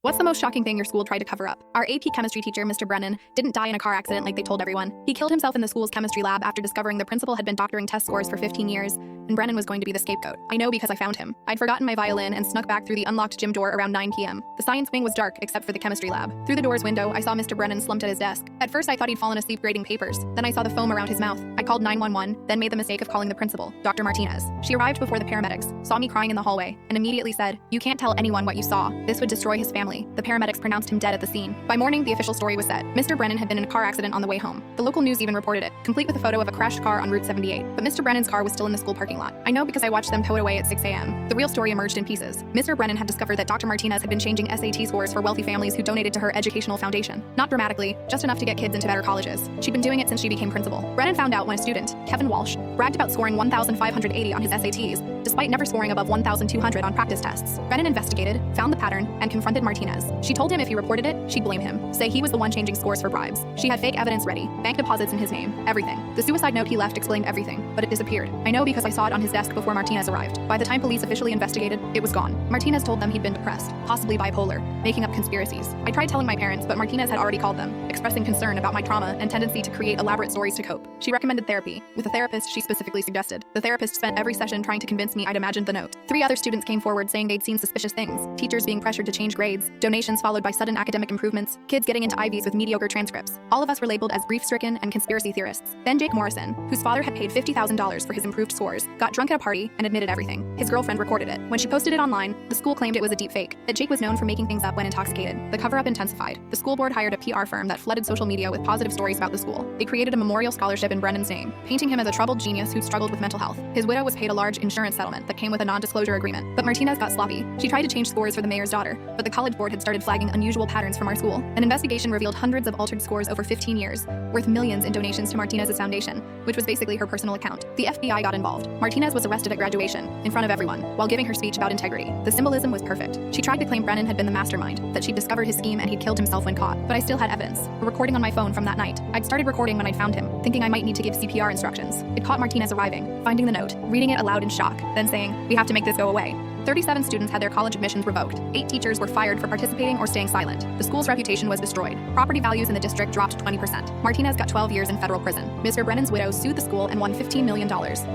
What's the most shocking thing your school tried to cover up? Our AP chemistry teacher, Mr. Brennan, didn't die in a car accident like they told everyone. He killed himself in the school's chemistry lab after discovering the principal had been doctoring test scores for 15 years, and Brennan was going to be the scapegoat. I know because I found him. I'd forgotten my violin and snuck back through the unlocked gym door around 9 p.m. The science wing was dark except for the chemistry lab. Through the door's window, I saw Mr. Brennan slumped at his desk. At first, I thought he'd fallen asleep grading papers. Then I saw the foam around his mouth. I called 911, then made the mistake of calling the principal, Dr. Martinez. She arrived before the paramedics, saw me crying in the hallway, and immediately said, "You can't tell anyone what you saw. This would destroy his family." The paramedics pronounced him dead at the scene. By morning, the official story was set. Mr. Brennan had been in a car accident on the way home. The local news even reported it, complete with a photo of a crashed car on Route 78. But Mr. Brennan's car was still in the school parking lot. I know because I watched them tow it away at 6 a.m. The real story emerged in pieces. Mr. Brennan had discovered that Dr. Martinez had been changing SAT scores for wealthy families who donated to her educational foundation. Not dramatically, just enough to get kids into better colleges. She'd been doing it since she became principal. Brennan found out when a student, Kevin Walsh, bragged about scoring 1,580 on his SATs, despite never scoring above 1,200 on practice tests. Brennan investigated, found the pattern, and confronted Martinez. She told him if he reported it, she'd blame him, say he was the one changing scores for bribes. She had fake evidence ready, bank deposits in his name, everything. The suicide note he left explained everything, but it disappeared. I know because I saw it on his desk before Martinez arrived. By the time police officially investigated, it was gone. Martinez told them he'd been depressed, possibly bipolar, making up conspiracies. I tried telling my parents, but Martinez had already called them, expressing concern about my trauma and tendency to create elaborate stories to cope. She recommended therapy, with a therapist she specifically suggested. The therapist spent every session trying to convince me I'd imagined the note. 3 other students came forward saying they'd seen suspicious things, teachers being pressured to change grades, donations followed by sudden academic improvements, kids getting into Ivies with mediocre transcripts. All of us were labeled as grief-stricken and conspiracy theorists. Then Jake Morrison, whose father had paid $50,000 for his improved scores, got drunk at a party and admitted everything. His girlfriend recorded it. When she posted it online, the school claimed it was a deep fake, that Jake was known for making things up when intoxicated. The cover-up intensified. The school board hired a PR firm that flooded social media with positive stories about the school. They created a memorial scholarship in Brennan's name, painting him as a troubled genius who struggled with mental health. His widow was paid a large insurance settlement that came with a non-disclosure agreement. But Martinez got sloppy. She tried to change scores for the mayor's daughter, but the college board had started flagging unusual patterns from our school. An investigation revealed hundreds of altered scores over 15 years, worth millions in donations to Martinez's foundation, which was basically her personal account. The FBI got involved. Martinez was arrested at graduation, in front of everyone, while giving her speech about integrity. The symbolism was perfect. She tried to claim Brennan had been the mastermind, that she'd discovered his scheme and he'd killed himself when caught. But I still had evidence, a recording on my phone from that night. I'd started recording when I'd found him, thinking I might need to give CPR instructions. It caught Martinez arriving, finding the note, reading it aloud in shock, then saying, "We have to make this go away." 37 students had their college admissions revoked. 8 teachers were fired for participating or staying silent. The school's reputation was destroyed. Property values in the district dropped 20%. Martinez got 12 years in federal prison. Mr. Brennan's widow sued the school and won $15 million.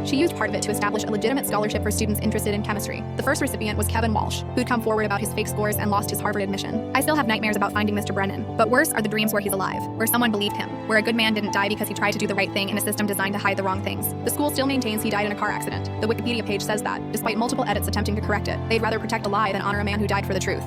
She used part of it to establish a legitimate scholarship for students interested in chemistry. The first recipient was Kevin Walsh, who'd come forward about his fake scores and lost his Harvard admission. I still have nightmares about finding Mr. Brennan, but worse are the dreams where he's alive, where someone believed him, where a good man didn't die because he tried to do the right thing in a system designed to hide the wrong things. The school still maintains he died in a car accident. The Wikipedia page says that, despite multiple edits attempting to correct it, they'd rather protect a lie than honor a man who died for the truth.